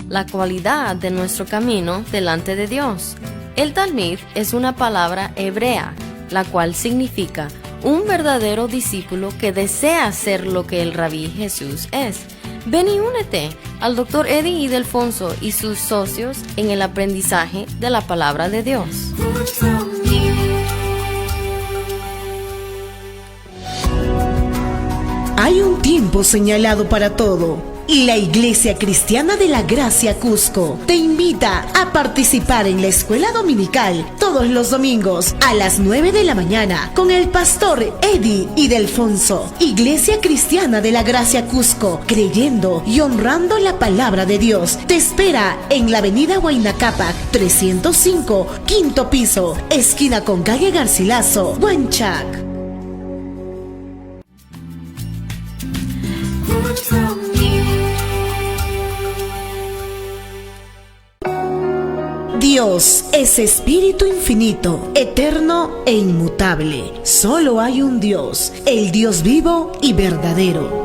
la cualidad de nuestro camino delante de Dios. El Talmid es una palabra hebrea, la cual significa un verdadero discípulo que desea ser lo que el Rabí Jesús es. Ven y únete al Dr. Eddie Ildefonso y sus socios en el aprendizaje de la palabra de Dios. Hay un tiempo señalado para todo. Y la Iglesia Cristiana de la Gracia Cusco te invita a participar en la escuela dominical todos los domingos a las 9 de la mañana con el pastor Eddie Ildefonso. Iglesia Cristiana de la Gracia Cusco, creyendo y honrando la palabra de Dios, te espera en la avenida Huayna Cápac 305, quinto piso, esquina con calle Garcilaso, Huanchac. Dios es espíritu infinito, eterno e inmutable. Solo hay un Dios, el Dios vivo y verdadero.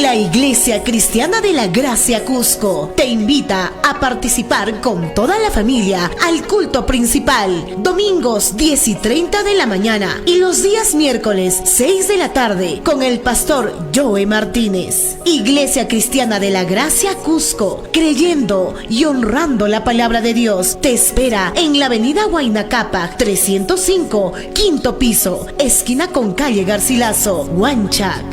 La Iglesia Cristiana de la Gracia Cusco te invita a participar con toda la familia al culto principal, domingos 10 y 30 de la mañana y los días miércoles 6 de la tarde con el pastor Joe Martínez. Iglesia Cristiana de la Gracia Cusco, creyendo y honrando la palabra de Dios, te espera en la avenida Huayna Cápac 305, quinto piso, esquina con calle Garcilaso, Huanchac.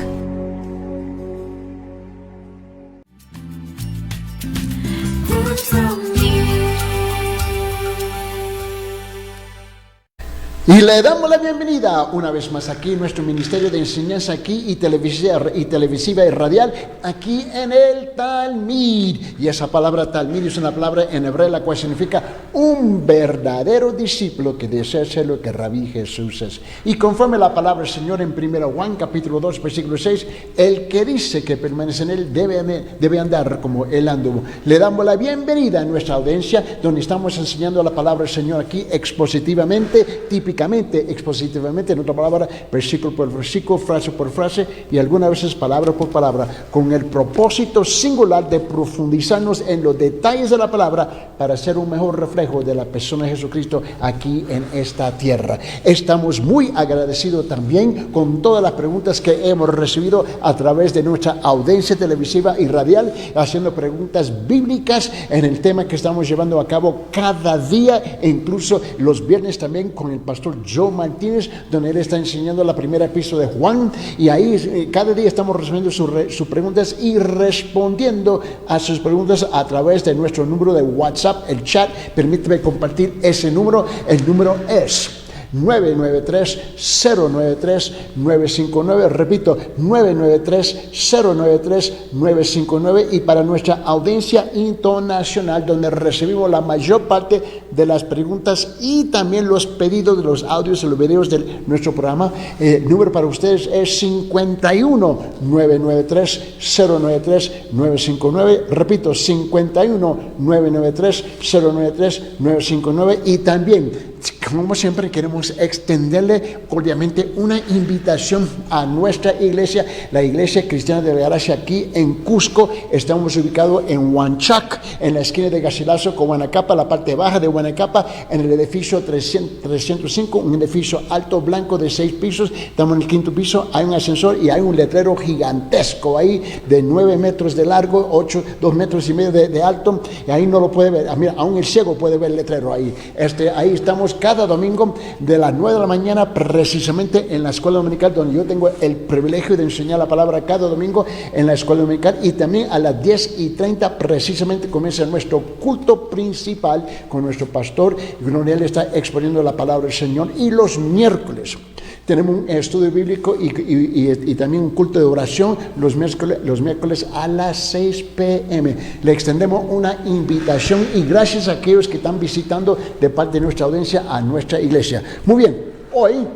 Y le damos la bienvenida una vez más aquí, nuestro ministerio de enseñanza aquí y televisiva y radial, aquí en el Talmid. Y esa palabra Talmid es una palabra en hebreo la cual significa un verdadero discípulo que desea ser lo que Rabí Jesús es. Y conforme la palabra del Señor en 1 Juan capítulo 2 versículo 6, el que dice que permanece en él debe andar como él anduvo. Le damos la bienvenida a nuestra audiencia donde estamos enseñando la palabra del Señor aquí expositivamente, expositivamente, en otra palabra, versículo por versículo, frase por frase y algunas veces palabra por palabra, con el propósito singular de profundizarnos en los detalles de la palabra para ser un mejor reflejo de la persona de Jesucristo aquí en esta tierra. Estamos muy agradecidos también con todas las preguntas que hemos recibido a través de nuestra audiencia televisiva y radial, haciendo preguntas bíblicas en el tema que estamos llevando a cabo cada día, e incluso los viernes también con el pastor Joe Martínez, donde él está enseñando la primera epístola de Juan, y ahí cada día estamos recibiendo sus preguntas y respondiendo a sus preguntas a través de nuestro número de WhatsApp, el chat. Permíteme compartir ese número. El número es 993-093-959, repito, 993-093-959, y para nuestra audiencia internacional, donde recibimos la mayor parte de las preguntas y también los pedidos de los audios y los videos de nuestro programa, el número para ustedes es 51-993-093-959, repito, 51-993-093-959, y también, como siempre, queremos extenderle cordialmente una invitación a nuestra iglesia, la Iglesia Cristiana de la Gracia aquí en Cusco. Estamos ubicados en Huanchac, en la esquina de Garcilaso con Huanacapa, la parte baja de Huanacapa, en el edificio 305, un edificio alto blanco de 6 pisos. Estamos en el quinto piso, hay un ascensor y hay un letrero gigantesco ahí de 9 metros de largo, 2 metros y medio de alto, y ahí no lo puede ver. Mira, aún el ciego puede ver el letrero ahí. Ahí estamos cada domingo de las 9 de la mañana, precisamente en la escuela dominical, donde yo tengo el privilegio de enseñar la palabra cada domingo en la escuela dominical, y también a las 10:30 precisamente comienza nuestro culto principal con nuestro pastor, donde él está exponiendo la palabra del Señor. Y los miércoles tenemos un estudio bíblico y también un culto de oración los miércoles a las 6 p.m. Le extendemos una invitación, y gracias a aquellos que están visitando de parte de nuestra audiencia a nuestra iglesia. Muy bien, hoy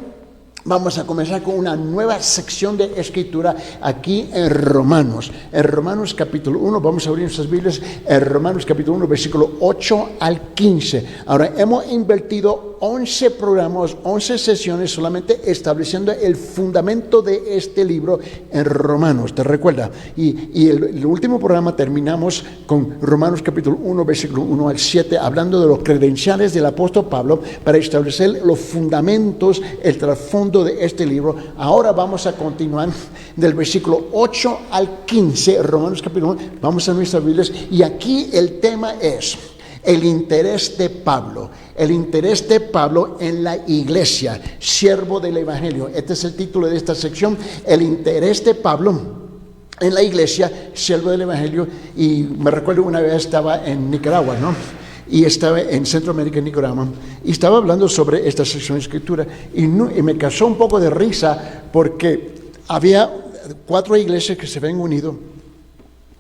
vamos a comenzar con una nueva sección de escritura aquí en Romanos. En Romanos capítulo 1, vamos a abrir nuestras Biblias, en Romanos capítulo 1, versículo 8 al 15. Ahora, hemos invertido 11 programas, 11 sesiones solamente estableciendo el fundamento de este libro en Romanos, ¿te recuerdas? Y el último programa terminamos con Romanos capítulo 1, versículo 1 al 7, hablando de los credenciales del apóstol Pablo para establecer los fundamentos, el trasfondo de este libro. Ahora vamos a continuar del versículo 8 al 15, Romanos capítulo 1, vamos a nuestras Biblias, y aquí el tema es el interés de Pablo. El interés de Pablo en la iglesia, siervo del evangelio. Este es el título de esta sección, el interés de Pablo en la iglesia, siervo del evangelio. Y me recuerdo una vez estaba en Nicaragua, ¿no? Y estaba en Centroamérica, en Nicaragua, y estaba hablando sobre esta sección de escritura, y me causó un poco de risa porque había 4 iglesias que se habían unido,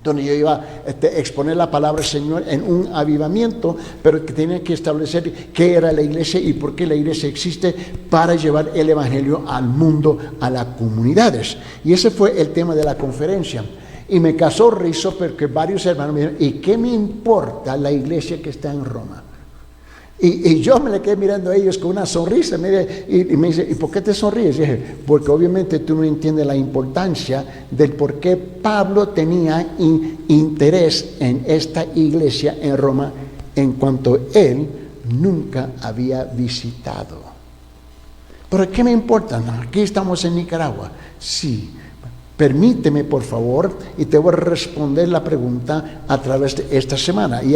donde yo iba a exponer la palabra del Señor en un avivamiento, pero que tenía que establecer qué era la iglesia y por qué la iglesia existe para llevar el evangelio al mundo, a las comunidades. Y ese fue el tema de la conferencia. Y me causó risa porque varios hermanos me dijeron, ¿y qué me importa la iglesia que está en Roma? Y yo me le quedé mirando a ellos con una sonrisa, y me dice, ¿y por qué te sonríes? Y dije, porque obviamente tú no entiendes la importancia del por qué Pablo tenía interés en esta iglesia en Roma, en cuanto él nunca había visitado. ¿Pero qué me importa? Aquí estamos en Nicaragua. Sí. Permíteme, por favor, y te voy a responder la pregunta a través de esta semana. Y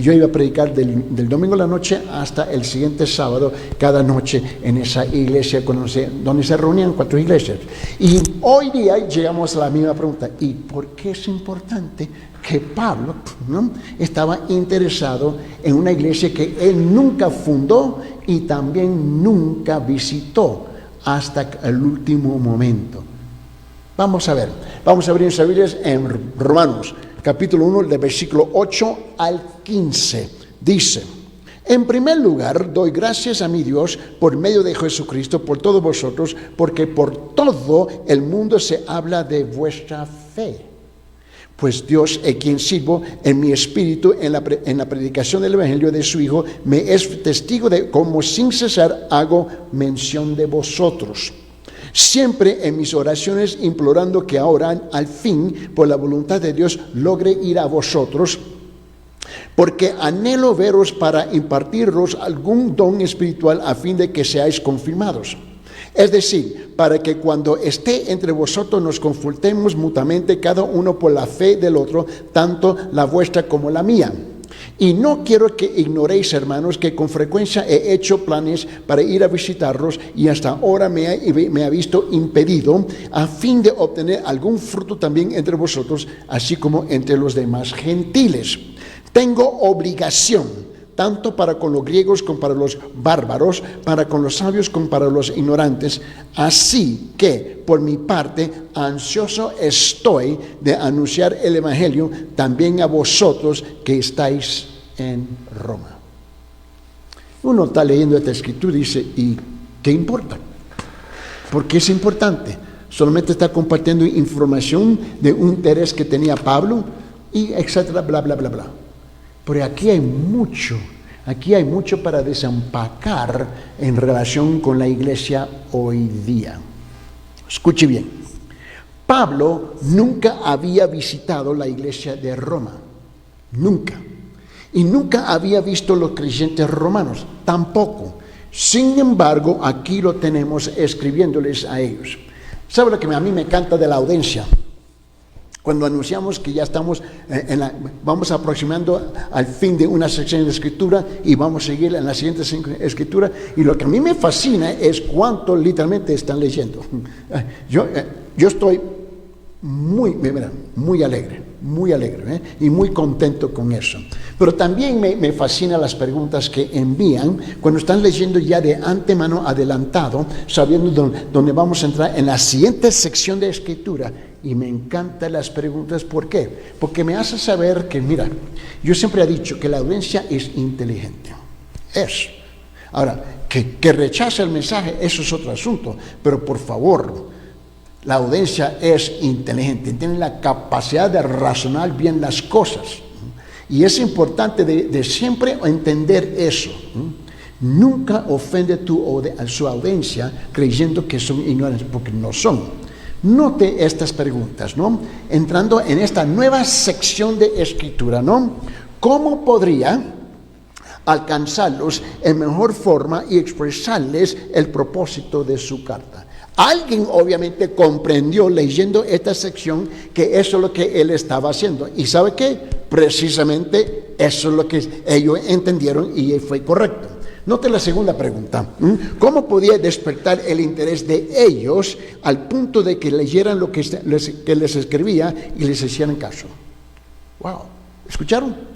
yo iba a predicar del domingo a la noche hasta el siguiente sábado, cada noche en esa iglesia donde se reunían 4 iglesias. Y hoy día llegamos a la misma pregunta. ¿Y por qué es importante que Pablo, ¿no?, estaba interesado en una iglesia que él nunca fundó y también nunca visitó hasta el último momento? Vamos a ver, vamos a abrir nuestras Biblias en Romanos, capítulo 1, del versículo 8 al 15. Dice, en primer lugar, doy gracias a mi Dios por medio de Jesucristo, por todos vosotros, porque por todo el mundo se habla de vuestra fe. Pues Dios, a quien sirvo en mi espíritu en la predicación del evangelio de su Hijo, me es testigo de cómo sin cesar hago mención de vosotros. Siempre en mis oraciones implorando que ahora, al fin, por la voluntad de Dios, logre ir a vosotros, porque anhelo veros para impartiros algún don espiritual a fin de que seáis confirmados. Es decir, para que cuando esté entre vosotros nos consultemos mutuamente cada uno por la fe del otro, tanto la vuestra como la mía. Y no quiero que ignoréis, hermanos, que con frecuencia he hecho planes para ir a visitarlos y hasta ahora me ha visto impedido, a fin de obtener algún fruto también entre vosotros, así como entre los demás gentiles. Tengo obligación, tanto para con los griegos como para los bárbaros, para con los sabios como para los ignorantes. Así que, por mi parte, ansioso estoy de anunciar el evangelio también a vosotros que estáis en Roma. Uno está leyendo esta escritura y dice, ¿y qué importa? ¿Por qué es importante? Solamente está compartiendo información de un interés que tenía Pablo, y etcétera, bla, bla, bla, bla. Pero aquí hay mucho para desempacar en relación con la iglesia hoy día. Escuche bien, Pablo nunca había visitado la iglesia de Roma, nunca. Y nunca había visto los creyentes romanos, tampoco. Sin embargo, aquí lo tenemos escribiéndoles a ellos. ¿Sabe lo que a mí me encanta de la audiencia? Cuando anunciamos que ya estamos vamos aproximando al fin de una sección de escritura y vamos a seguir en la siguiente escritura, y lo que a mí me fascina es cuánto literalmente están leyendo. Yo estoy muy alegre y muy contento con eso. Pero también me fascinan las preguntas que envían cuando están leyendo ya de antemano adelantado, sabiendo dónde vamos a entrar en la siguiente sección de escritura. Y me encantan las preguntas. ¿Por qué? Porque me hace saber que, mira, yo siempre he dicho que la audiencia es inteligente. Es. Ahora, que rechaza el mensaje, eso es otro asunto. Pero por favor, la audiencia es inteligente, tiene la capacidad de razonar bien las cosas. Y es importante de siempre entender eso. Nunca ofende a su audiencia creyendo que son ignorantes, porque no son. Note estas preguntas, ¿no? Entrando en esta nueva sección de escritura, ¿no? ¿Cómo podría alcanzarlos en mejor forma y expresarles el propósito de su carta? Alguien obviamente comprendió leyendo esta sección que eso es lo que él estaba haciendo. ¿Y sabe qué? Precisamente eso es lo que ellos entendieron y fue correcto. Note la segunda pregunta. ¿Cómo podía despertar el interés de ellos al punto de que leyeran lo que les escribía y les hicieran caso? Wow, ¿escucharon?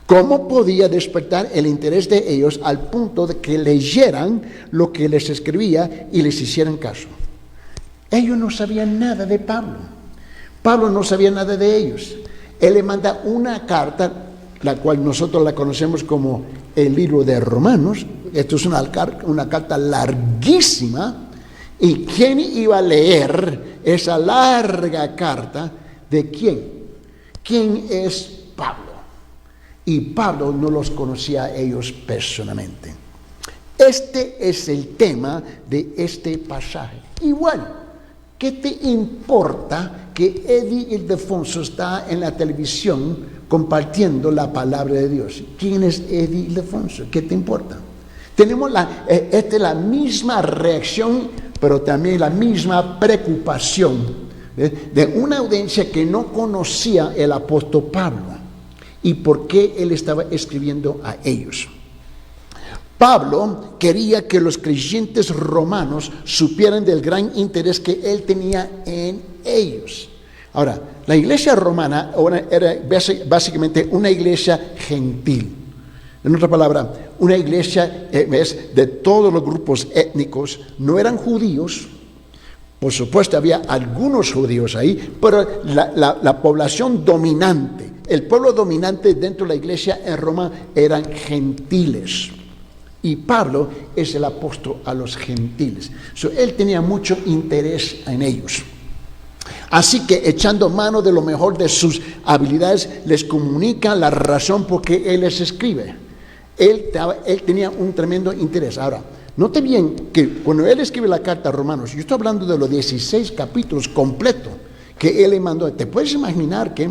¿Cómo podía despertar el interés de ellos al punto de que leyeran lo que les escribía y les hicieran caso? Ellos no sabían nada de Pablo. Pablo no sabía nada de ellos. Él le manda una carta, la cual nosotros la conocemos como el libro de Romanos. Esto es una carta larguísima. ¿Y quién iba a leer esa larga carta? ¿De quién? ¿Quién es Pablo? Y Pablo no los conocía a ellos personalmente. Este es el tema de este pasaje. Igual, ¿qué te importa que Eddie Ildefonso está en la televisión compartiendo la palabra de Dios? ¿Quién es Eddie Ildefonso? ¿Qué te importa? Tenemos la misma reacción, pero también la misma preocupación de una audiencia que no conocía el apóstol Pablo y por qué él estaba escribiendo a ellos. Pablo quería que los creyentes romanos supieran del gran interés que él tenía en ellos. Ahora, la iglesia romana era básicamente una iglesia gentil. En otra palabra, una iglesia de todos los grupos étnicos. No eran judíos. Por supuesto, había algunos judíos ahí, pero la población dominante, el pueblo dominante dentro de la iglesia en Roma eran gentiles. Y Pablo es el apóstol a los gentiles. Él tenía mucho interés en ellos. Así que echando mano de lo mejor de sus habilidades, les comunica la razón por qué él les escribe. Él tenía un tremendo interés. Ahora, note bien que cuando él escribe la carta a Romanos, yo estoy hablando de los 16 capítulos completos que él le mandó. ¿Te puedes imaginar que él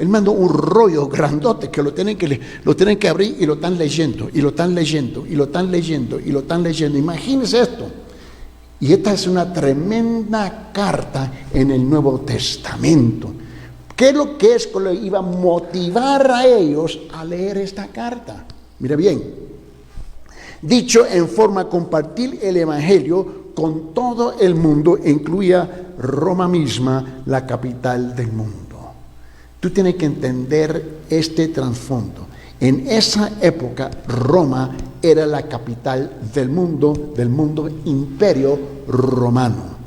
mandó un rollo grandote que lo tienen que abrir y lo están leyendo, y lo están leyendo, y lo están leyendo, y lo están leyendo? Imagínense esto. Y esta es una tremenda carta en el Nuevo Testamento. ¿Qué es lo que le iba a motivar a ellos a leer esta carta? Mira bien. Dicho en forma compartir el evangelio con todo el mundo, incluía Roma misma, la capital del mundo. Tú tienes que entender este trasfondo. En esa época, Roma era la capital del mundo imperio romano.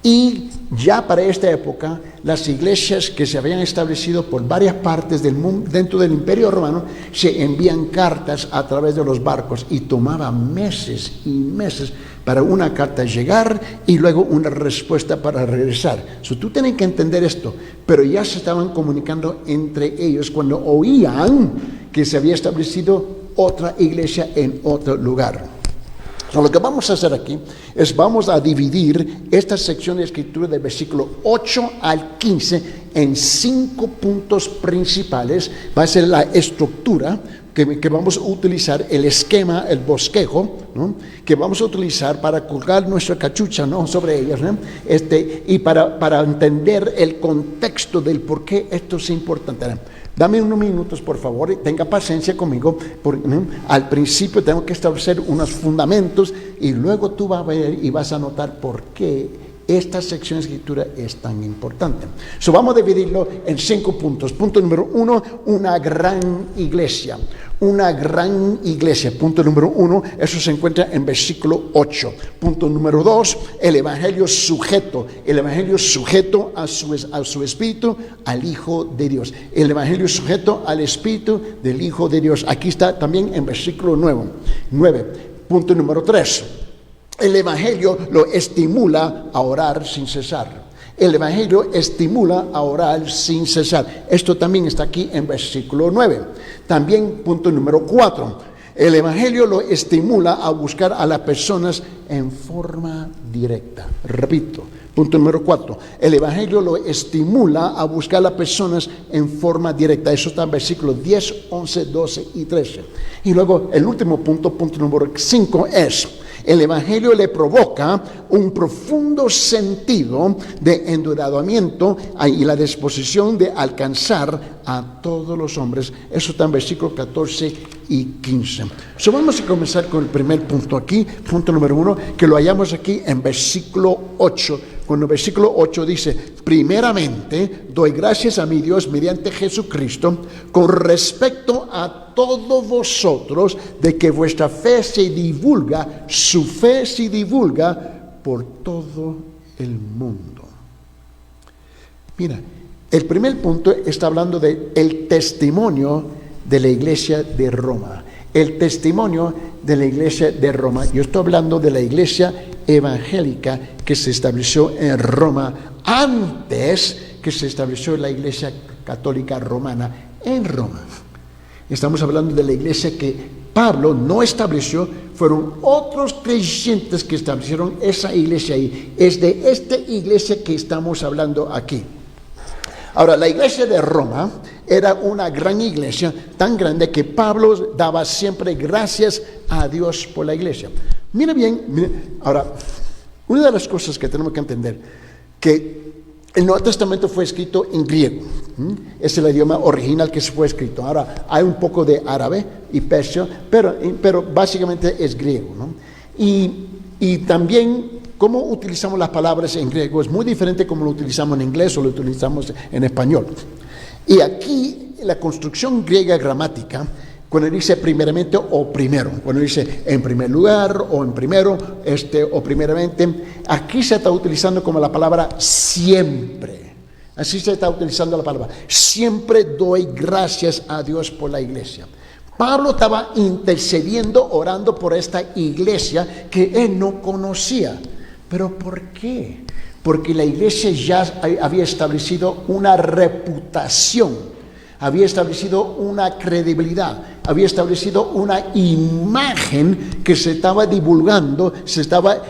Y ya para esta época, las iglesias que se habían establecido por varias partes del mundo, dentro del imperio romano, se envían cartas a través de los barcos y tomaba meses y meses para una carta llegar y luego una respuesta para regresar. Tú tienes que entender esto, pero ya se estaban comunicando entre ellos cuando oían que se había establecido otra iglesia en otro lugar. Lo que vamos a hacer aquí es vamos a dividir esta sección de escritura del versículo 8 al 15 en 5 puntos principales. Va a ser la estructura que vamos a utilizar, el esquema, el bosquejo, ¿no?, que vamos a utilizar para colgar nuestra cachucha, ¿no?, sobre ellas, ¿no?, y para entender el contexto del por qué esto es importante. Dame unos minutos, por favor, y tenga paciencia conmigo, porque al principio tengo que establecer unos fundamentos y luego tú vas a ver y vas a notar por qué esta sección de escritura es tan importante. Vamos a dividirlo en 5 puntos. Punto número 1, una gran iglesia. Una gran iglesia. Punto número 1, eso se encuentra en versículo 8. Punto número 2, el evangelio sujeto. El evangelio sujeto a su espíritu, al Hijo de Dios. El evangelio sujeto al espíritu del Hijo de Dios. Aquí está también en versículo 9. Punto número 3. El evangelio lo estimula a orar sin cesar. El evangelio estimula a orar sin cesar. Esto también está aquí en versículo 9. También punto número 4. El Evangelio lo estimula a buscar a las personas en forma directa. Repito, punto número 4. El Evangelio lo estimula a buscar a las personas en forma directa. Eso está en versículos 10, 11, 12 y 13. Y luego el último punto, punto número 5 es: el Evangelio le provoca un profundo sentido de endurecimiento y la disposición de alcanzar a todos los hombres. Eso está en versículos 14 y 15. Vamos a comenzar con el primer punto aquí, punto número 1, que lo hallamos aquí en versículo 8. Cuando el versículo 8 dice: primeramente doy gracias a mi Dios mediante Jesucristo con respecto a todos vosotros, de que vuestra fe se divulga, su fe se divulga por todo el mundo. Mira, el primer punto está hablando del testimonio de la iglesia de Roma. El testimonio de la iglesia de Roma. Yo estoy hablando de la iglesia evangélica que se estableció en Roma antes que se estableció la iglesia católica romana en Roma. Estamos hablando de la iglesia que Pablo no estableció, fueron otros creyentes que establecieron esa iglesia ahí. Es de esta iglesia que estamos hablando aquí. Ahora, la iglesia de Roma era una gran iglesia, tan grande que Pablo daba siempre gracias a Dios por la iglesia. Mira bien, ahora, una de las cosas que tenemos que entender, que el Nuevo Testamento fue escrito en griego. Es el idioma original que se fue escrito. Ahora, hay un poco de árabe y persio, pero básicamente es griego, ¿no? Y también, cómo utilizamos las palabras en griego es muy diferente como lo utilizamos en inglés o lo utilizamos en español. Y aquí, la construcción griega gramática, cuando dice primeramente o primero, cuando dice en primer lugar o en primero, o primeramente, aquí se está utilizando como la palabra siempre. Así se está utilizando la palabra. Siempre doy gracias a Dios por la iglesia. Pablo estaba intercediendo, orando por esta iglesia que él no conocía. ¿Pero por qué? Porque la iglesia ya había establecido una reputación, había establecido una credibilidad, había establecido una imagen que se estaba divulgando, se estaba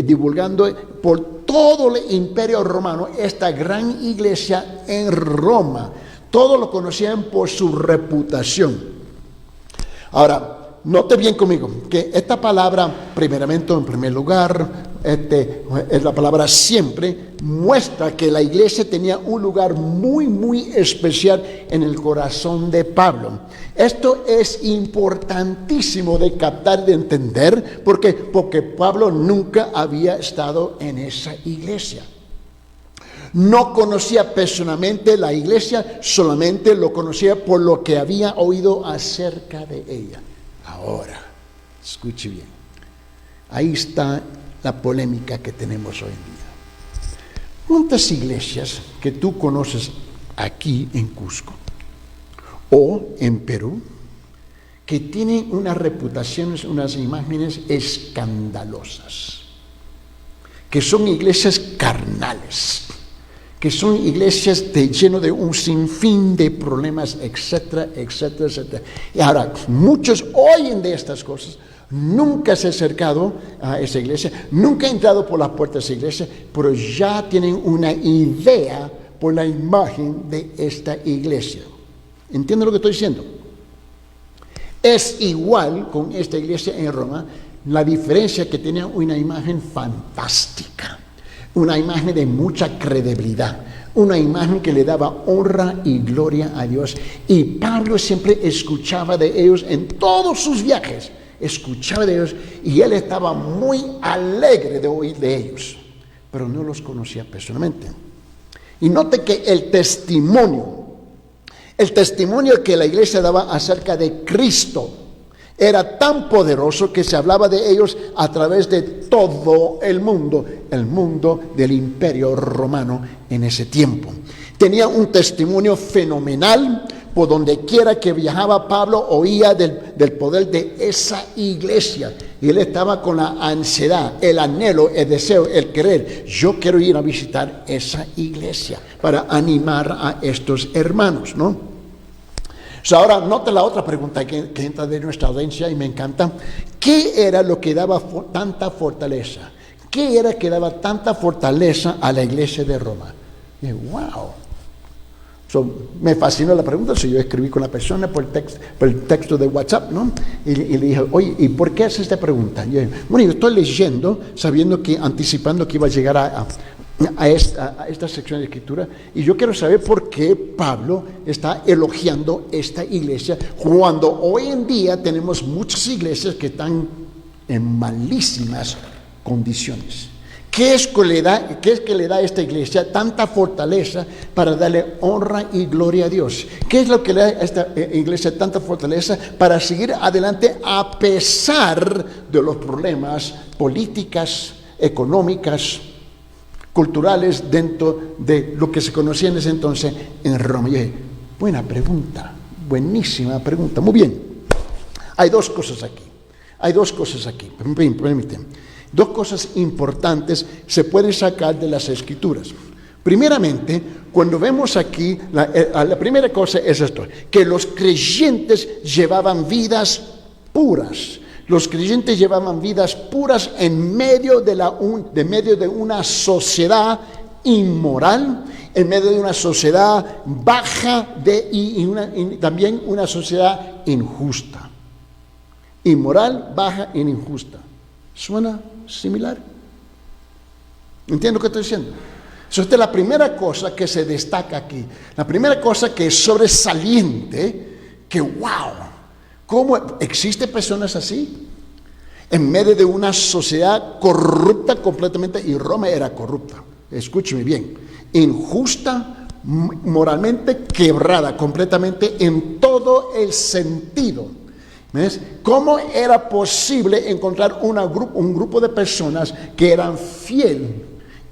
divulgando por todo el imperio romano, esta gran iglesia en Roma. Todos lo conocían por su reputación. Ahora, note bien conmigo que esta palabra, primeramente, en primer lugar, es la palabra siempre, muestra que la iglesia tenía un lugar muy, muy especial en el corazón de Pablo. Esto es importantísimo de captar, de entender, porque Pablo nunca había estado en esa iglesia. No conocía personalmente la iglesia, solamente lo conocía por lo que había oído acerca de ella. Ahora, escuche bien, ahí está la polémica que tenemos hoy en día. ¿Cuántas iglesias que tú conoces aquí en Cusco o en Perú que tienen unas reputaciones, unas imágenes escandalosas, que son iglesias carnales, que son iglesias llenas de un sinfín de problemas, etcétera, etcétera, etcétera? Y ahora, muchos oyen de estas cosas, nunca se han acercado a esa iglesia, nunca han entrado por las puertas de esa iglesia, pero ya tienen una idea por la imagen de esta iglesia. ¿Entienden lo que estoy diciendo? Es igual con esta iglesia en Roma, la diferencia que tenía una imagen fantástica, una imagen de mucha credibilidad, una imagen que le daba honra y gloria a Dios. Y Pablo siempre escuchaba de ellos en todos sus viajes, escuchaba de ellos y él estaba muy alegre de oír de ellos, pero no los conocía personalmente. Y note que el testimonio que la iglesia daba acerca de Cristo era tan poderoso que se hablaba de ellos a través de todo el mundo del imperio romano en ese tiempo. Tenía un testimonio fenomenal. Por donde quiera que viajaba, Pablo oía del poder de esa iglesia. Y él estaba con la ansiedad, el anhelo, el deseo, el querer. Yo quiero ir a visitar esa iglesia para animar a estos hermanos, ¿no? So, ahora note la otra pregunta que entra de nuestra audiencia y me encanta. ¿Qué era lo que daba tanta fortaleza? ¿Qué era que daba tanta fortaleza a la iglesia de Roma? Y dije, wow. So, me fascinó la pregunta. So, yo escribí con la persona por el texto de WhatsApp, ¿no? Y le dije, oye, ¿y por qué haces esta pregunta? Y yo dije, bueno, yo estoy leyendo, anticipando que iba a llegar a esta sección de escritura, y yo quiero saber por qué Pablo está elogiando esta iglesia cuando hoy en día tenemos muchas iglesias que están en malísimas condiciones. ¿Qué es que le da a esta iglesia tanta fortaleza para darle honra y gloria a Dios? ¿Qué es lo que le da a esta iglesia tanta fortaleza para seguir adelante a pesar de los problemas políticas, económicas, culturales dentro de lo que se conocía en ese entonces en Roma? Y dije, buena pregunta, buenísima pregunta. Muy bien, hay dos cosas aquí. Permíteme. Dos cosas importantes se pueden sacar de las Escrituras. Primeramente, cuando vemos aquí, la primera cosa es esto, que los creyentes llevaban vidas puras. Los creyentes llevaban vidas puras en medio de una sociedad inmoral, en medio de una sociedad baja y también una sociedad injusta. Inmoral, baja e injusta. ¿Suena similar? ¿Entiendo lo que estoy diciendo? Esta es la primera cosa que se destaca aquí. La primera cosa que es sobresaliente, que wow, ¿cómo existen personas así? En medio de una sociedad corrupta completamente, y Roma era corrupta, escúcheme bien, injusta, moralmente quebrada completamente en todo el sentido. ¿Ves? ¿Cómo era posible encontrar un grupo de personas que eran fieles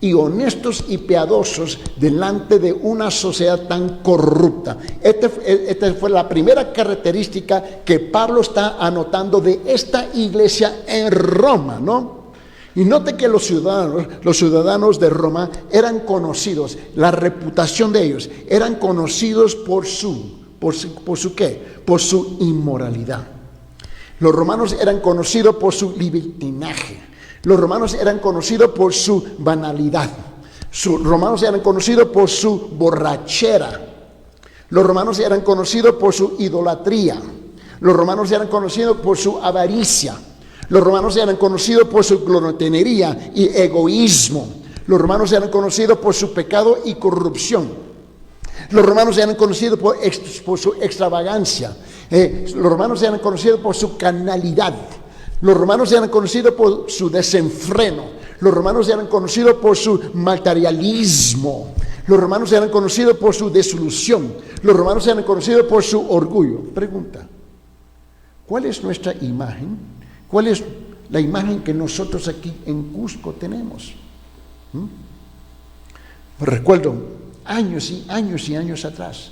y honestos y piadosos delante de una sociedad tan corrupta? Esta fue la primera característica que Pablo está anotando de esta iglesia en Roma, ¿no? Y note que los ciudadanos de Roma eran conocidos, la reputación de ellos, eran conocidos por su ¿qué? Por su inmoralidad. Los romanos eran conocidos por su libertinaje. Los romanos eran conocidos por su banalidad. Los romanos eran conocidos por su borrachera. Los romanos eran conocidos por su idolatría. Los romanos eran conocidos por su avaricia. Los romanos eran conocidos por su glotonería y egoísmo. Los romanos eran conocidos por su pecado y corrupción. Los romanos eran conocidos por su extravagancia. Los romanos eran conocidos por su carnalidad. Los romanos eran conocidos por su desenfreno. Los romanos eran conocidos por su materialismo. Los romanos eran conocidos por su desilusión. Los romanos eran conocidos por su orgullo. Pregunta, ¿cuál es nuestra imagen? ¿Cuál es la imagen que nosotros aquí en Cusco tenemos? Recuerdo años y años y años atrás,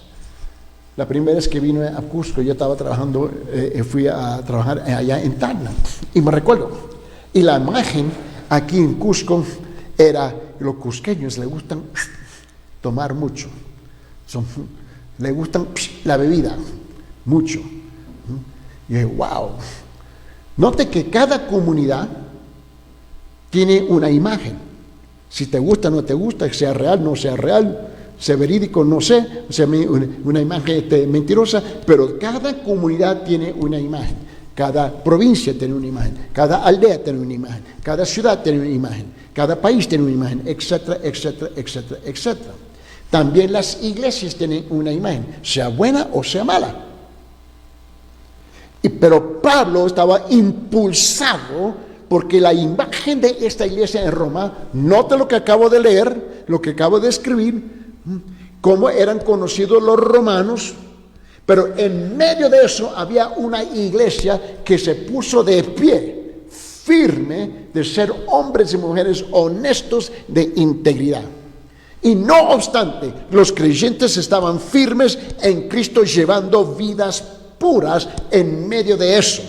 la primera vez que vine a Cusco, yo estaba trabajando, fui a trabajar allá en Tacna, y me recuerdo, y la imagen aquí en Cusco era, los cusqueños les gustan tomar mucho, les gustan la bebida, mucho. Y dije, wow. Note que cada comunidad tiene una imagen. Si te gusta o no te gusta, sea real, no sea real, sea verídico, no sé, sea una imagen mentirosa, pero cada comunidad tiene una imagen, cada provincia tiene una imagen, cada aldea tiene una imagen, cada ciudad tiene una imagen, cada país tiene una imagen, etcétera, etcétera, etcétera, etcétera. También las iglesias tienen una imagen, sea buena o sea mala. Pero Pablo estaba impulsado porque la imagen de esta iglesia en Roma, note lo que acabo de leer, lo que acabo de escribir, cómo eran conocidos los romanos, pero en medio de eso había una iglesia que se puso de pie, firme, de ser hombres y mujeres honestos de integridad. Y no obstante, los creyentes estaban firmes en Cristo, llevando vidas puras en medio de eso,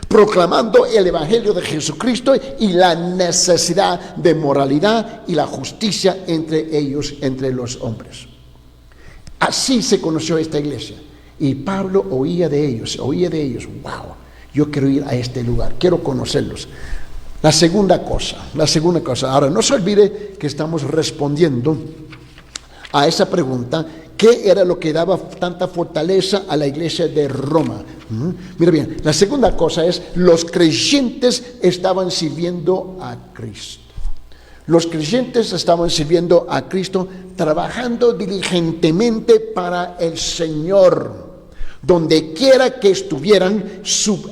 proclamando el evangelio de Jesucristo y la necesidad de moralidad y la justicia entre ellos, entre los hombres. Así se conoció esta iglesia. Y Pablo oía de ellos, wow, yo quiero ir a este lugar, quiero conocerlos. La segunda cosa, ahora no se olvide que estamos respondiendo a esa pregunta, ¿qué era lo que daba tanta fortaleza a la iglesia de Roma? Mira bien, la segunda cosa es, los creyentes estaban sirviendo a Cristo. Los creyentes estaban sirviendo a Cristo, trabajando diligentemente para el Señor. Donde quiera que estuvieran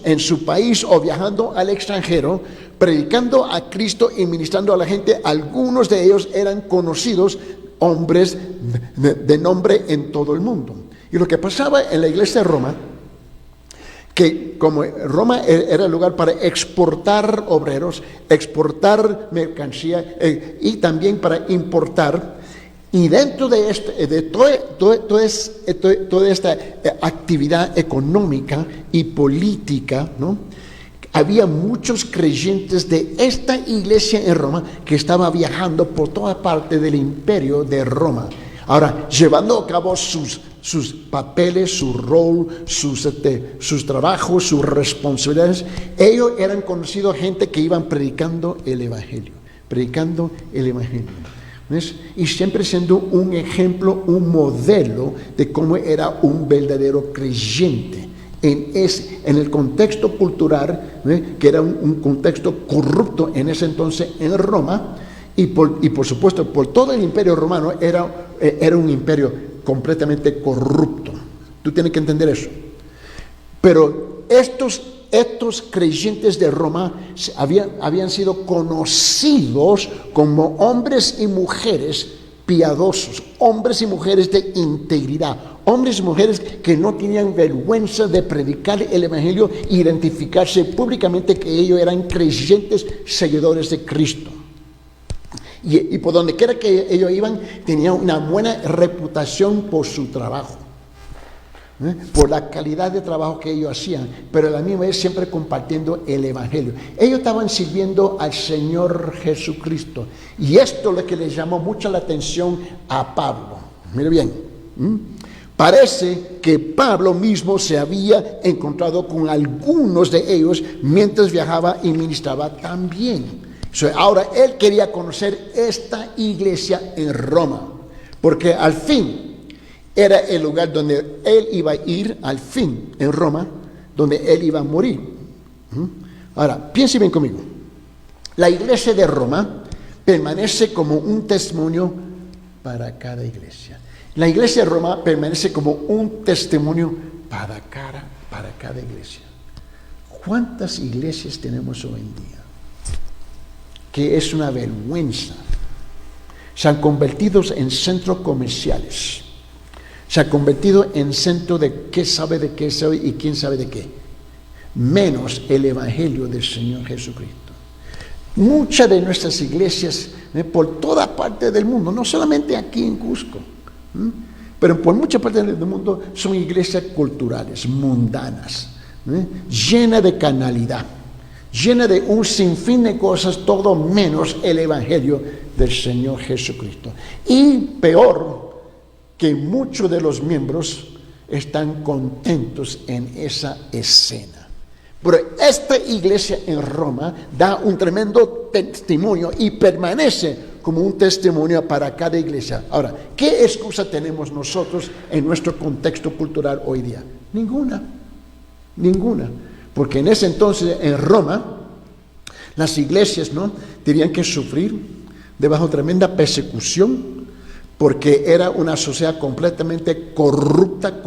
en su país o viajando al extranjero, predicando a Cristo y ministrando a la gente, algunos de ellos eran conocidos hombres de nombre en todo el mundo. Y lo que pasaba en la iglesia de Roma, que como Roma era el lugar para exportar obreros, exportar mercancía y también para importar. Y dentro de toda esta actividad económica y política, ¿no?, había muchos creyentes de esta iglesia en Roma que estaba viajando por toda parte del imperio de Roma. Ahora, llevando a cabo sus papeles, su rol, sus trabajos, sus responsabilidades, ellos eran conocidos gente que iban predicando el Evangelio. ¿Ves? Y siempre siendo un ejemplo, un modelo de cómo era un verdadero creyente. En el contexto cultural, que era un contexto corrupto en ese entonces en Roma, y por supuesto por todo el imperio romano era un imperio completamente corrupto. Tú tienes que entender eso. Pero estos creyentes de Roma habían sido conocidos como hombres y mujeres piadosos, hombres y mujeres de integridad, hombres y mujeres que no tenían vergüenza de predicar el Evangelio e identificarse públicamente que ellos eran creyentes seguidores de Cristo. Y por donde quiera que ellos iban, tenían una buena reputación por su trabajo, por la calidad de trabajo que ellos hacían, pero a la misma vez siempre compartiendo el Evangelio. Ellos estaban sirviendo al Señor Jesucristo, y esto es lo que les llamó mucho la atención a Pablo. Mire bien, parece que Pablo mismo se había encontrado con algunos de ellos mientras viajaba y ministraba también. Ahora él quería conocer esta iglesia en Roma, porque al fin era el lugar donde él iba a ir, al fin en Roma, donde él iba a morir. Ahora, piense bien conmigo. La iglesia de Roma permanece como un testimonio para cada iglesia. La iglesia de Roma permanece como un testimonio para cada iglesia. ¿Cuántas iglesias tenemos hoy en día? Que es una vergüenza. Se han convertido en centros comerciales. Se ha convertido en centro de qué sabe de qué sabe y quién sabe de qué. Menos el Evangelio del Señor Jesucristo. Muchas de nuestras iglesias, por toda parte del mundo, no solamente aquí en Cusco, pero por muchas partes del mundo, son iglesias culturales, mundanas, llenas de carnalidad, llena de un sinfín de cosas, todo menos el Evangelio del Señor Jesucristo. Y peor, que muchos de los miembros están contentos en esa escena. Pero esta iglesia en Roma da un tremendo testimonio y permanece como un testimonio para cada iglesia. Ahora, ¿qué excusa tenemos nosotros en nuestro contexto cultural hoy día? Ninguna. Porque en ese entonces en Roma las iglesias, ¿no?, tenían que sufrir debajo de tremenda persecución, porque era una sociedad completamente corrupta.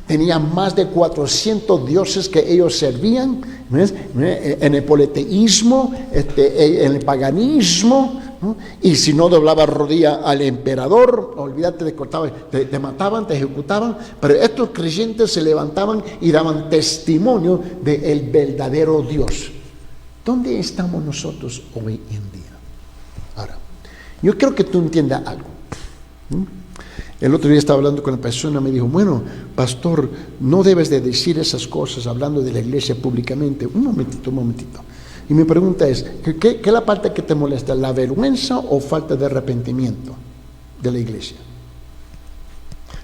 Tenía más de 400 dioses que ellos servían, ¿ves?, en el politeísmo, en el paganismo, ¿no? Y si no doblaba rodilla al emperador, olvídate, te mataban, te ejecutaban. Pero estos creyentes se levantaban y daban testimonio del verdadero Dios. ¿Dónde estamos nosotros hoy en día? Ahora, yo quiero que tú entiendas algo. El otro día estaba hablando con una persona, me dijo, bueno, pastor, no debes de decir esas cosas hablando de la iglesia públicamente. Un momentito. Y mi pregunta es, ¿qué es la parte que te molesta? ¿La vergüenza o falta de arrepentimiento de la iglesia?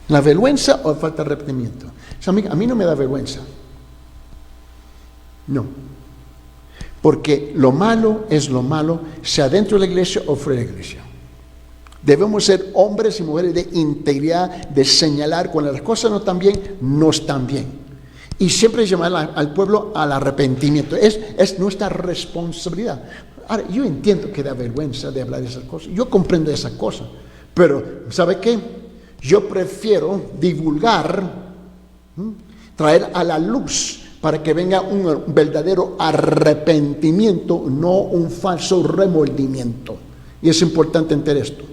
¿La vergüenza o falta de arrepentimiento? O sea, a mí no me da vergüenza. No. Porque lo malo es lo malo, sea dentro de la iglesia o fuera de la iglesia. Debemos ser hombres y mujeres de integridad, de señalar cuando las cosas no están bien, no están bien. Y siempre llamar al pueblo al arrepentimiento. Es nuestra responsabilidad. Ahora, yo entiendo que da vergüenza de hablar de esas cosas. Yo comprendo esas cosas. Pero, ¿sabe qué? Yo prefiero divulgar, traer a la luz para que venga un verdadero arrepentimiento, no un falso remordimiento. Y es importante entender esto.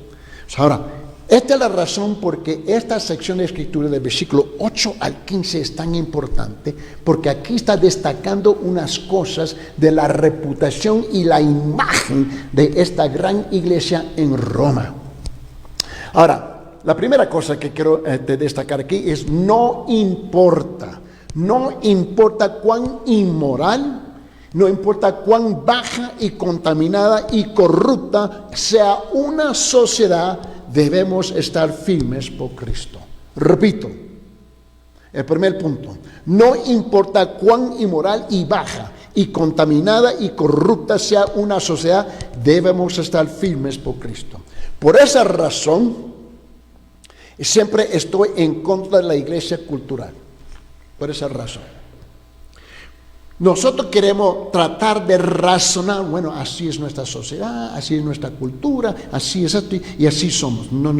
Ahora, esta es la razón por qué esta sección de escritura del versículo 8 al 15 es tan importante, porque aquí está destacando unas cosas de la reputación y la imagen de esta gran iglesia en Roma. Ahora, la primera cosa que quiero destacar aquí es no importa cuán inmoral, no importa cuán baja y contaminada y corrupta sea una sociedad, debemos estar firmes por Cristo. Repito, el primer punto, no importa cuán inmoral y baja y contaminada y corrupta sea una sociedad, debemos estar firmes por Cristo. Por esa razón, siempre estoy en contra de la iglesia cultural. Por esa razón. Nosotros queremos tratar de razonar, bueno, así es nuestra sociedad, así es nuestra cultura, así es esto y así somos. No.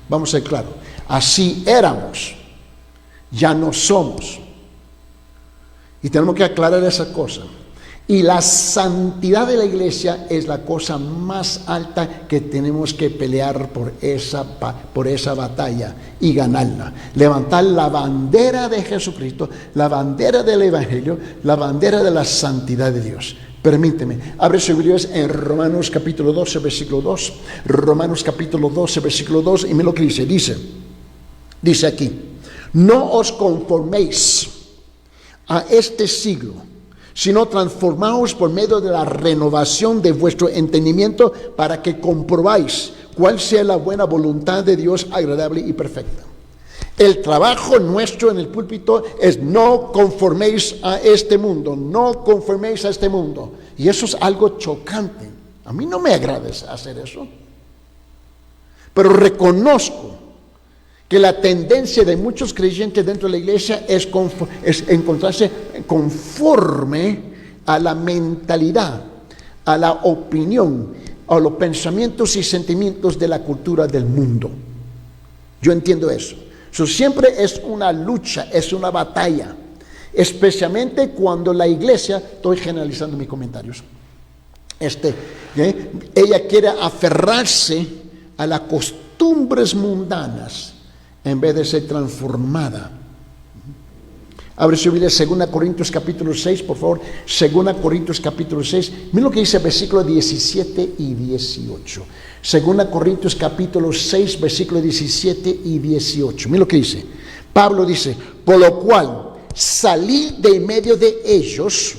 Vamos a ser claros. Así éramos, ya no somos. Y tenemos que aclarar esa cosa. Y la santidad de la iglesia es la cosa más alta que tenemos que pelear por esa batalla y ganarla. Levantar la bandera de Jesucristo, la bandera del Evangelio, la bandera de la santidad de Dios. Permíteme, abre sus Biblias en Romanos capítulo 12, versículo 2. Romanos capítulo 12, versículo 2, y mira lo que dice. Dice aquí, no os conforméis a este siglo, sino transformaos por medio de la renovación de vuestro entendimiento para que comprobáis cuál sea la buena voluntad de Dios agradable y perfecta. El trabajo nuestro en el púlpito es no conforméis a este mundo, no conforméis a este mundo. Y eso es algo chocante. A mí no me agrada hacer eso. Pero reconozco que la tendencia de muchos creyentes dentro de la iglesia es encontrarse conforme a la mentalidad, a la opinión, a los pensamientos y sentimientos de la cultura del mundo. Yo entiendo eso. Eso siempre es una lucha, es una batalla, especialmente cuando la iglesia, estoy generalizando mis comentarios, ella quiere aferrarse a las costumbres mundanas en vez de ser transformada. Abre su Biblia, 2 Corintios capítulo 6, por favor. 2 Corintios capítulo 6. Mira lo que dice versículos 17 y 18. 2 Corintios capítulo 6, versículos 17 y 18. Mira lo que dice. Pablo dice, por lo cual salid de en medio de ellos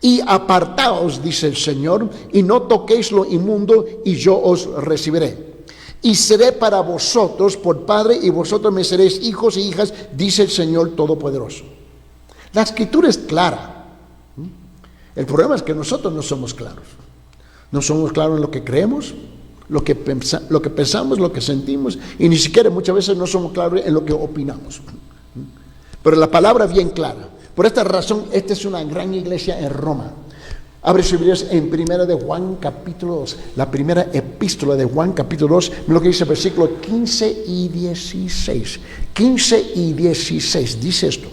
y apartaos, dice el Señor, y no toquéis lo inmundo, y yo os recibiré. Y seré para vosotros por padre, y vosotros me seréis hijos y hijas, dice el Señor Todopoderoso. La escritura es clara. El problema es que nosotros no somos claros. No somos claros en lo que creemos, lo que pensamos, lo que sentimos, y ni siquiera muchas veces no somos claros en lo que opinamos. Pero la palabra es bien clara. Por esta razón, esta es una gran iglesia en Roma. Abre sus Biblias en primera de Juan capítulo 2, la primera epístola de Juan capítulo 2, lo que dice versículos 15 y 16. 15 y 16, dice esto.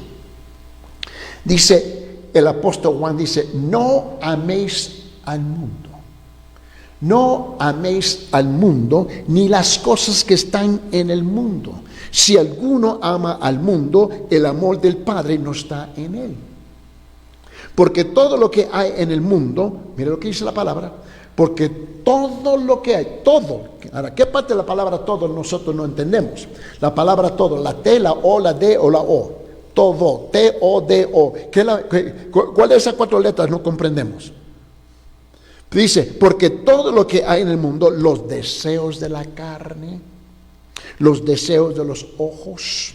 Dice el apóstol Juan, dice, no améis al mundo. No améis al mundo, ni las cosas que están en el mundo. Si alguno ama al mundo, el amor del Padre no está en él. Porque todo lo que hay en el mundo, mire lo que dice la palabra, porque todo lo que hay, todo, ahora, ¿qué parte de la palabra todo nosotros no entendemos? La palabra todo, la T, la O, la D o la O, todo, T-O-D-O, ¿cuál de esas 4 letras no comprendemos? Dice, porque todo lo que hay en el mundo, los deseos de la carne, los deseos de los ojos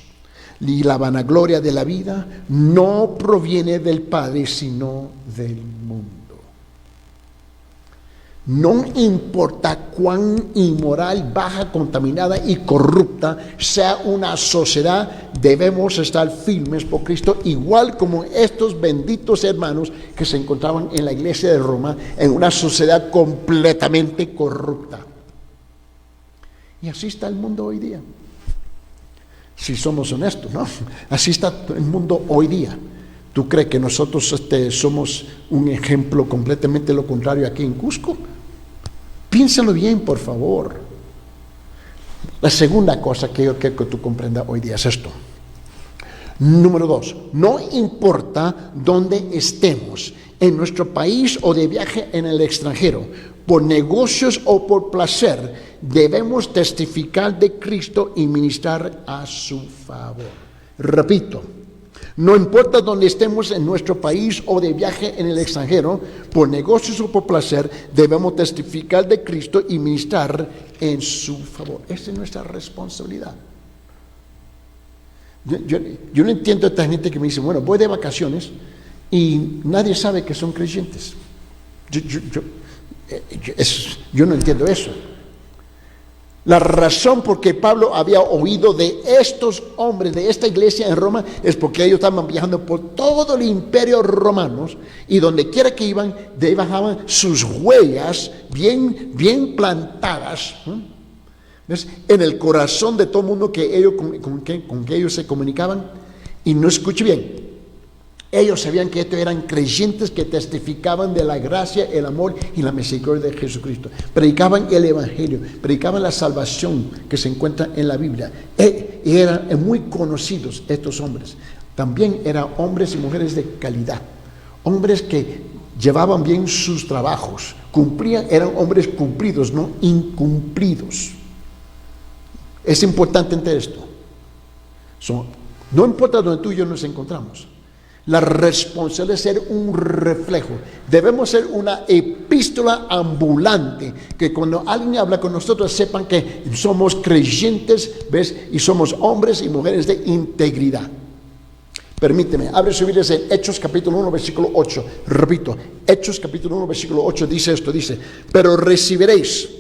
y la vanagloria de la vida no proviene del Padre, sino del mundo. No importa cuán inmoral, baja, contaminada y corrupta sea una sociedad, debemos estar firmes por Cristo, igual como estos benditos hermanos que se encontraban en la iglesia de Roma, en una sociedad completamente corrupta. Y así está el mundo hoy día. Si somos honestos, ¿no? Así está el mundo hoy día. ¿Tú crees que nosotros somos un ejemplo completamente lo contrario aquí en Cusco? Piénsalo bien, por favor. La segunda cosa que yo quiero que tú comprendas hoy día es esto. Número 2, no importa dónde estemos, en nuestro país o de viaje en el extranjero, por negocios o por placer, debemos testificar de Cristo y ministrar a su favor. Repito, no importa dónde estemos en nuestro país o de viaje en el extranjero, por negocios o por placer, debemos testificar de Cristo y ministrar en su favor. Esa es nuestra responsabilidad. Yo no entiendo a esta gente que me dice, bueno, voy de vacaciones y nadie sabe que son creyentes. Yo no entiendo eso. La razón por que Pablo había oído de estos hombres, de esta iglesia en Roma, es porque ellos estaban viajando por todo el imperio romano y donde quiera que iban, dejaban sus huellas bien plantadas, ¿ves? En el corazón de todo el mundo con que ellos se comunicaban. Y no escuche bien, ellos sabían que estos eran creyentes que testificaban de la gracia, el amor y la misericordia de Jesucristo. Predicaban el evangelio, predicaban la salvación que se encuentra en la Biblia. Y eran muy conocidos estos hombres. También eran hombres y mujeres de calidad, hombres que llevaban bien sus trabajos, eran hombres cumplidos, no incumplidos. Es importante entender esto. No importa donde tú y yo nos encontramos, la responsabilidad es ser un reflejo. Debemos ser una epístola ambulante, que cuando alguien habla con nosotros sepan que somos creyentes, ¿ves? Y somos hombres y mujeres de integridad. Permíteme, abre su Biblia en Hechos capítulo 1, versículo 8. Repito, Hechos capítulo 1, versículo 8 dice esto, dice, pero recibiréis.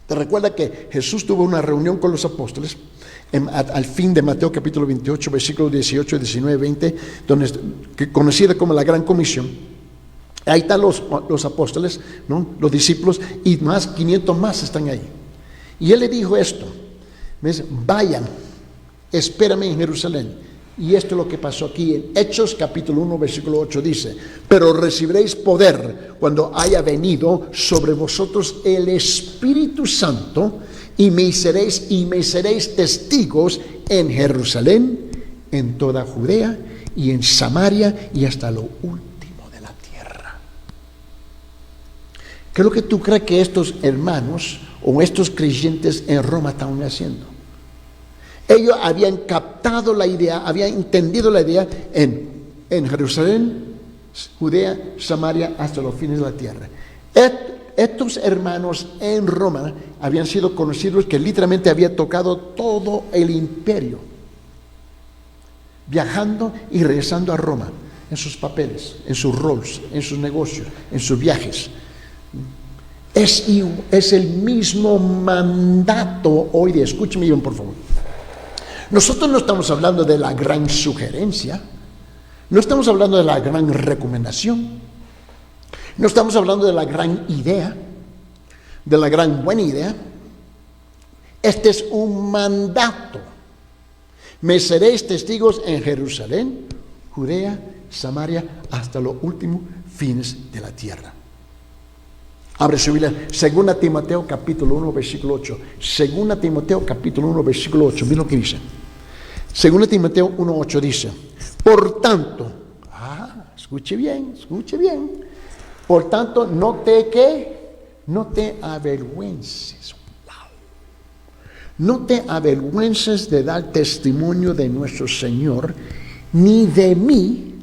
¿Te recuerda que Jesús tuvo una reunión con los apóstoles al fin de Mateo capítulo 28, versículos 18, 19, 20, conocida como la Gran Comisión? Ahí están los apóstoles, ¿no? Los discípulos, y más 500 más están ahí. Y él le dijo esto, ¿ves? Vayan, espérame en Jerusalén. Y esto es lo que pasó aquí en Hechos capítulo 1, versículo 8, dice, pero recibiréis poder cuando haya venido sobre vosotros el Espíritu Santo, y me seréis testigos en Jerusalén, en toda Judea y en Samaria y hasta lo último de la tierra. ¿Qué es lo que tú crees que estos hermanos o estos creyentes en Roma estaban haciendo? Ellos habían captado la idea, habían entendido la idea en Jerusalén, Judea, Samaria, hasta los fines de la tierra. Estos hermanos en Roma habían sido conocidos que literalmente había tocado todo el imperio, viajando y regresando a Roma, en sus papeles, en sus roles, en sus negocios, en sus viajes. Es el mismo mandato hoy día. Escúcheme bien, por favor. Nosotros no estamos hablando de la gran sugerencia, no estamos hablando de la gran recomendación, no estamos hablando de la gran idea, de la gran buena idea. Este es un mandato. Me seréis testigos en Jerusalén, Judea, Samaria, hasta los últimos fines de la tierra. Abre su Biblia, 2 Timoteo capítulo 1, versículo 8. 2 Timoteo capítulo 1, versículo 8. Mira lo que dice. 2 Timoteo 1, 8 dice, por tanto, escuche bien. Por tanto, no te avergüences. No te avergüences de dar testimonio de nuestro Señor, ni de mí,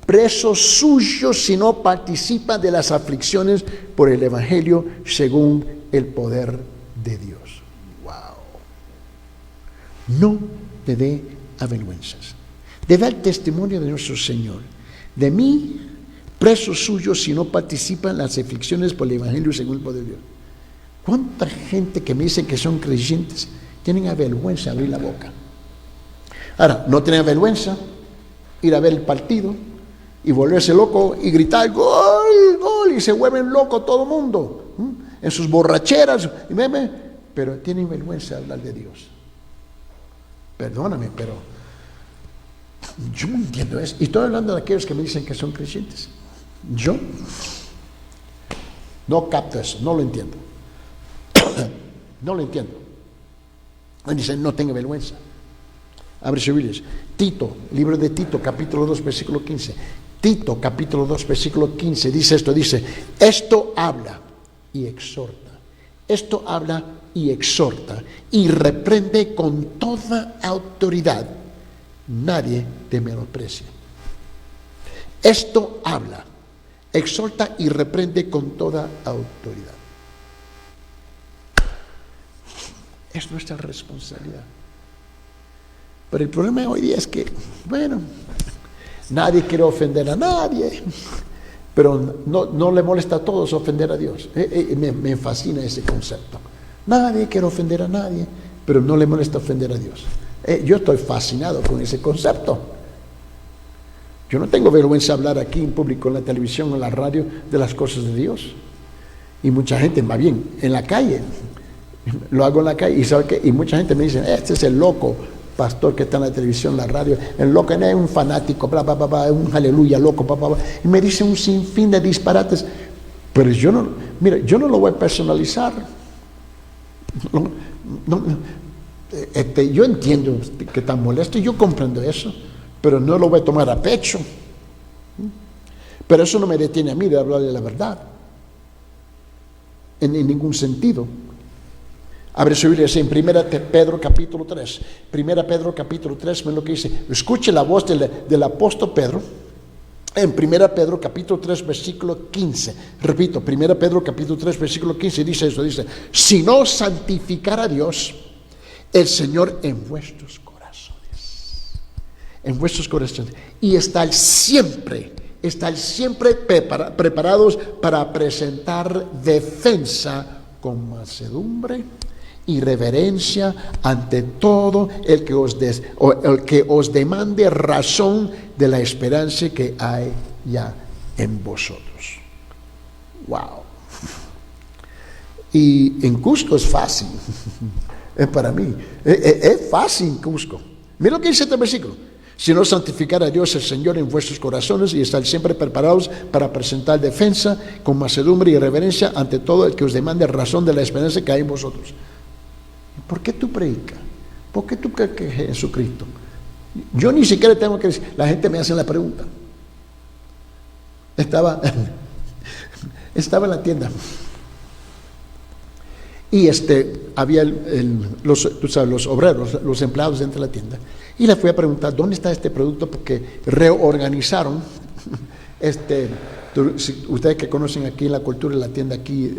preso suyo, sino participa de las aflicciones por el Evangelio según el poder de Dios. Wow. no te dé avergüenzas. De dar testimonio de nuestro Señor. De mí, preso suyo, si no participa en las aflicciones por el Evangelio según el poder de Dios. ¿Cuánta gente que me dicen que son creyentes tienen vergüenza de abrir la boca? Ahora, no tienen vergüenza ir a ver el partido y volverse loco y gritar ¡gol, gol! Y se vuelven locos todo el mundo en sus borracheras, pero tienen vergüenza de hablar de Dios. Perdóname, pero yo no entiendo eso. Y estoy hablando de aquellos que me dicen que son creyentes. Yo no capto eso, no lo entiendo. No lo entiendo. Me dicen, no tenga vergüenza. Abre sus Biblias. Tito, libro de Tito, capítulo 2, versículo 15. Tito, capítulo 2, versículo 15, dice esto, esto habla y exhorta. Esto habla y exhorta y reprende con toda autoridad. Nadie te menosprecia. Esto habla, exhorta y reprende con toda autoridad. Es nuestra responsabilidad. Pero el problema hoy día es que, nadie quiere ofender a nadie, pero no le molesta a todos ofender a Dios. Me fascina ese concepto. Nadie quiere ofender a nadie, pero no le molesta ofender a Dios. Yo estoy fascinado con ese concepto. Yo no tengo vergüenza de hablar aquí en público, en la televisión, en la radio, de las cosas de Dios. Y mucha gente, va bien, en la calle, lo hago en la calle, y ¿sabe qué? Y mucha gente me dice, este es el loco pastor que está en la televisión, en la radio, el loco no es un fanático, bla, bla, bla, bla, un aleluya loco, bla, bla, bla. Y me dice un sinfín de disparates, pero yo no lo voy a personalizar. Yo entiendo que está molesto, yo comprendo eso, pero no lo voy a tomar a pecho. Pero eso no me detiene a mí de hablarle la verdad, en ningún sentido. Abre su Biblia en 1 Pedro capítulo 3. 1 Pedro capítulo 3, ven lo que dice. Escuche la voz del apóstol Pedro. En 1 Pedro capítulo 3, versículo 15. Repito, 1 Pedro capítulo 3, versículo 15 dice eso. Dice, si no santificara a Dios, el Señor en vuestros corazones. En vuestros corazones. Y estar siempre preparados para presentar defensa con mansedumbre y reverencia ante todo el que os demande razón de la esperanza que hay ya en vosotros. Wow. Y en Cusco es fácil. Para mí es fácil en Cusco. Mira lo que dice este versículo. Si no santificar a Dios el Señor en vuestros corazones y estar siempre preparados para presentar defensa con mansedumbre y reverencia ante todo el que os demande razón de la esperanza que hay en vosotros. ¿Por qué tú predicas? ¿Por qué tú crees que es Jesucristo? Yo ni siquiera tengo que decir. La gente me hace la pregunta. Estaba en la tienda y había los obreros, los empleados dentro de la tienda, y le fui a preguntar dónde está este producto, porque reorganizaron ustedes que conocen aquí la cultura de la tienda aquí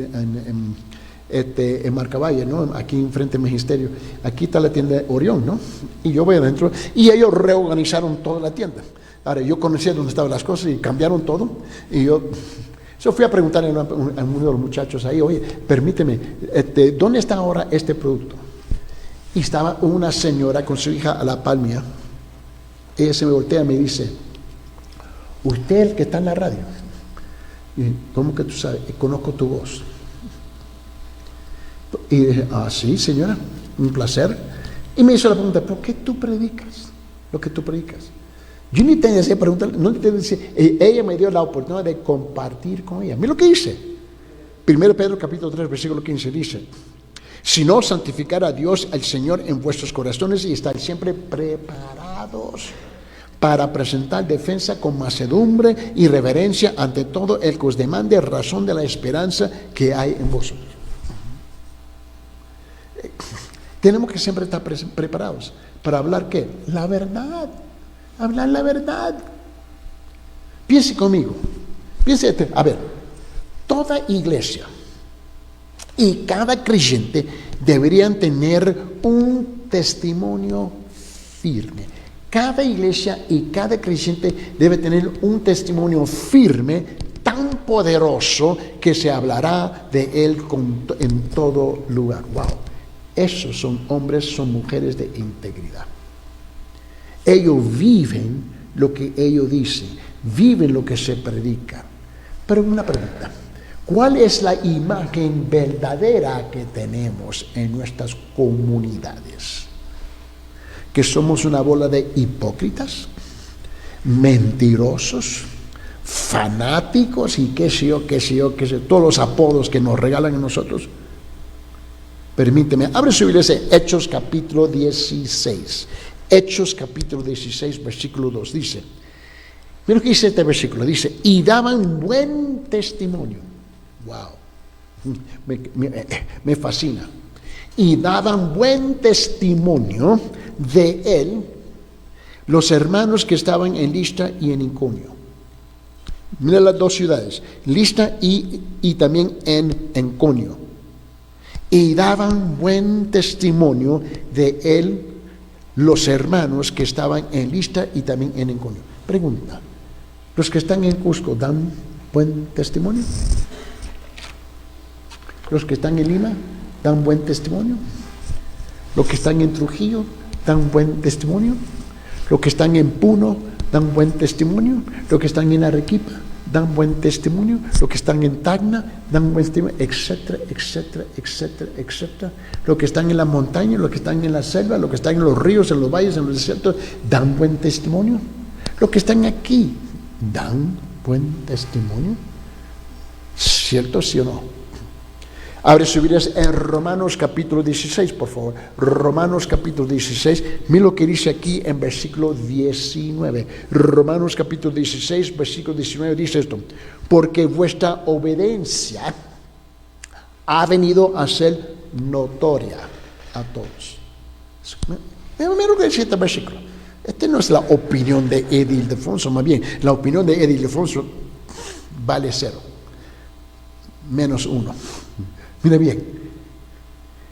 en Marcavalle, ¿no? Aquí enfrente del Magisterio, aquí está la tienda Orión, ¿no? Y yo voy adentro y ellos reorganizaron toda la tienda. Ahora, yo conocía dónde estaban las cosas y cambiaron todo, y yo fui a preguntarle a uno de los muchachos ahí, oye, permíteme, ¿dónde está ahora este producto? Y estaba una señora con su hija a la par mía. Ella se me voltea y me dice, ¿usted es el que está en la radio? Y, ¿cómo que tú sabes? Conozco tu voz. Y dije, sí, señora, un placer. Y me hizo la pregunta, ¿por qué tú predicas lo que tú predicas? Yo ni tenía que preguntar, no te decía, ella me dio la oportunidad de compartir con ella. Mira lo que dice. 1 Pedro capítulo 3, versículo 15 dice, si no santificar a Dios, al Señor en vuestros corazones y estar siempre preparados para presentar defensa con mansedumbre y reverencia ante todo el que os demande razón de la esperanza que hay en vosotros. Tenemos que siempre estar preparados para hablar ¿qué? La verdad. Hablar la verdad. Piense conmigo. Piense, a ver, toda iglesia y cada creyente deberían tener un testimonio firme. Cada iglesia y cada creyente debe tener un testimonio firme, tan poderoso que se hablará de él en todo lugar. Wow, esos son hombres, son mujeres de integridad. Ellos viven lo que ellos dicen, viven lo que se predica. Pero una pregunta, ¿cuál es la imagen verdadera que tenemos en nuestras comunidades? ¿Que somos una bola de hipócritas, mentirosos, fanáticos y qué sé yo, todos los apodos que nos regalan a nosotros? Permíteme, abre su Biblia, Hechos capítulo 16. Hechos capítulo 16, versículo 2, dice, mira lo que dice este versículo, dice, y daban buen testimonio. Wow, me fascina. Y daban buen testimonio de él los hermanos que estaban en Listra y en Iconio. Mira las dos ciudades, Listra y también en Iconio. Y daban buen testimonio de él los hermanos que estaban en Listra y también en Iconio. Pregunta, ¿los que están en Cusco dan buen testimonio? ¿Los que están en Lima dan buen testimonio? ¿Los que están en Trujillo dan buen testimonio? ¿Los que están en Puno dan buen testimonio? ¿Los que están en Arequipa dan buen testimonio? ¿Los que están en Tacna dan buen testimonio? Etcétera, etcétera, etcétera, etcétera. Los que están en la montaña, los que están en la selva, los que están en los ríos, en los valles, en los desiertos, dan buen testimonio. Los que están aquí dan buen testimonio. ¿Cierto, sí o no? Abre su Biblia en Romanos capítulo 16, por favor. Romanos capítulo 16. Mira lo que dice aquí en versículo 19. Romanos capítulo 16, versículo 19 dice esto. Porque vuestra obediencia ha venido a ser notoria a todos. Mira lo que dice este versículo. Este no es la opinión de Eddie Ildefonso, más bien, la opinión de Eddie Ildefonso vale 0. -1. Mira bien,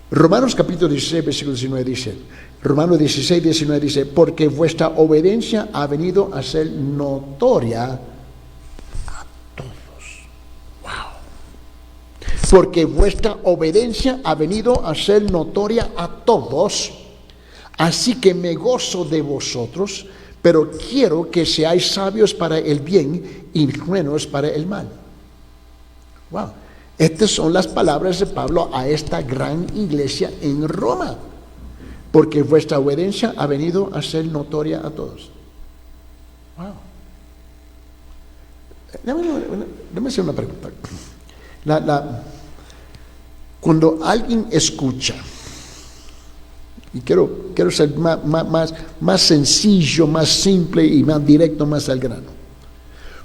Romanos capítulo 16, versículo 19 dice, Romanos 16, 19 dice, porque vuestra obediencia ha venido a ser notoria a todos. Wow. Porque vuestra obediencia ha venido a ser notoria a todos, así que me gozo de vosotros, pero quiero que seáis sabios para el bien y buenos para el mal. Wow. Estas son las palabras de Pablo a esta gran iglesia en Roma. Porque vuestra obediencia ha venido a ser notoria a todos. Wow. Déjame hacer una pregunta. Cuando alguien escucha, y quiero ser más sencillo, más simple y más directo, más al grano.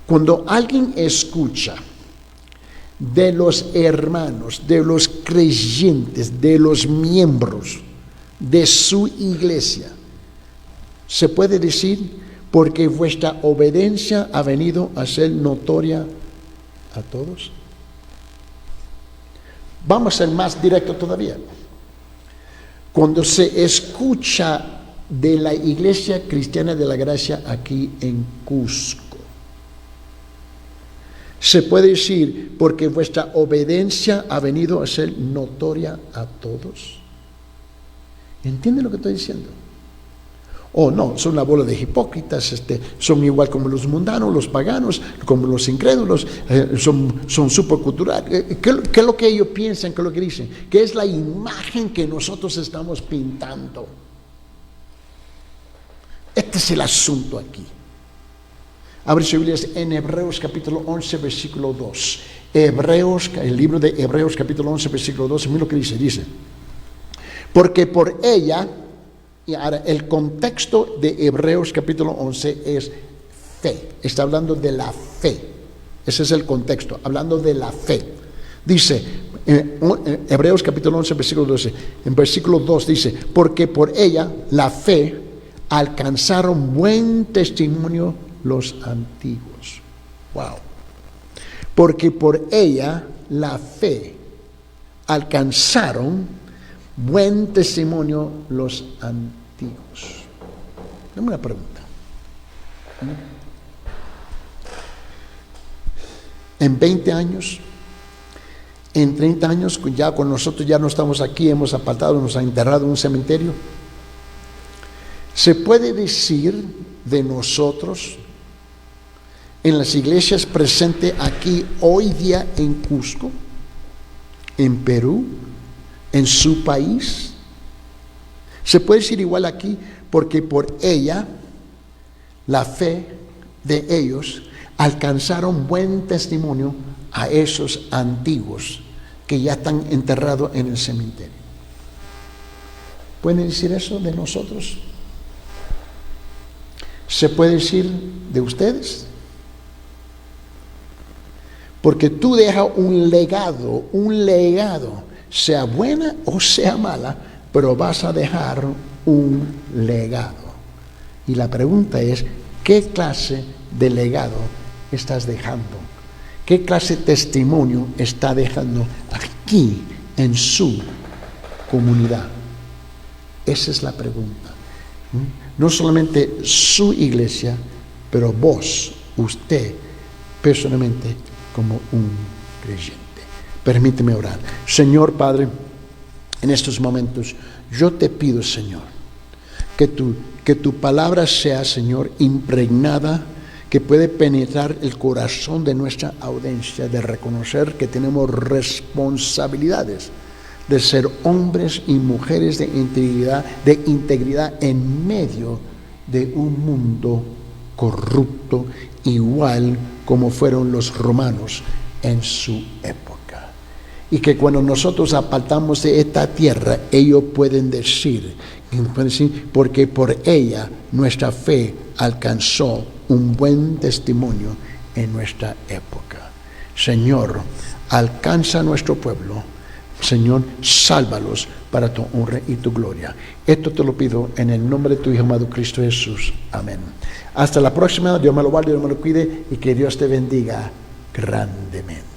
Cuando alguien escucha de los hermanos, de los creyentes, de los miembros de su iglesia, se puede decir, porque vuestra obediencia ha venido a ser notoria a todos. Vamos a ser más directo todavía. Cuando se escucha de la Iglesia Cristiana de la Gracia aquí en Cusco, se puede decir, porque vuestra obediencia ha venido a ser notoria a todos. ¿Entiende lo que estoy diciendo? Oh, no, son una bola de hipócritas, son igual como los mundanos, los paganos, como los incrédulos, son superculturales. ¿Qué es lo que ellos piensan? ¿Qué es lo que dicen? ¿Qué es la imagen que nosotros estamos pintando? Este es el asunto aquí. Abre su Biblia en Hebreos capítulo 11, versículo 2. El libro de Hebreos capítulo 11, versículo 2, mira lo que dice. Porque por ella, y ahora el contexto de Hebreos capítulo 11 es fe. Está hablando de la fe. Ese es el contexto, hablando de la fe. Dice, Hebreos capítulo 11, versículo 12. En versículo 2 dice, porque por ella, la fe, alcanzaron buen testimonio los antiguos. Wow. Porque por ella, la fe, alcanzaron buen testimonio los antiguos. Dame una pregunta. En 20 años, en 30 años, ya con nosotros ya no estamos aquí, hemos apartado, nos han enterrado en un cementerio, ¿se puede decir de nosotros en las iglesias presentes aquí hoy día en Cusco, en Perú, en su país? Se puede decir igual aquí porque por ella, la fe de ellos, alcanzaron buen testimonio a esos antiguos que ya están enterrados en el cementerio. ¿Pueden decir eso de nosotros? ¿Se puede decir de ustedes? Porque tú dejas un legado, sea buena o sea mala, pero vas a dejar un legado. Y la pregunta es, ¿qué clase de legado estás dejando? ¿Qué clase de testimonio está dejando aquí en su comunidad? Esa es la pregunta. No solamente su iglesia, pero vos, usted, personalmente, como un creyente. Permíteme orar. Señor Padre, en estos momentos, yo te pido, Señor, que tu palabra sea, Señor, impregnada, que puede penetrar el corazón de nuestra audiencia, de reconocer que tenemos responsabilidades de ser hombres y mujeres de integridad en medio de un mundo corrupto, igual como fueron los romanos en su época. Y que cuando nosotros apartamos de esta tierra, ellos pueden decir, porque por ella nuestra fe alcanzó un buen testimonio en nuestra época. Señor, alcanza a nuestro pueblo. Señor, sálvalos para tu honra y tu gloria. Esto te lo pido en el nombre de tu Hijo amado Cristo Jesús. Amén. Hasta la próxima. Dios me lo guarde, Dios me lo cuide y que Dios te bendiga grandemente.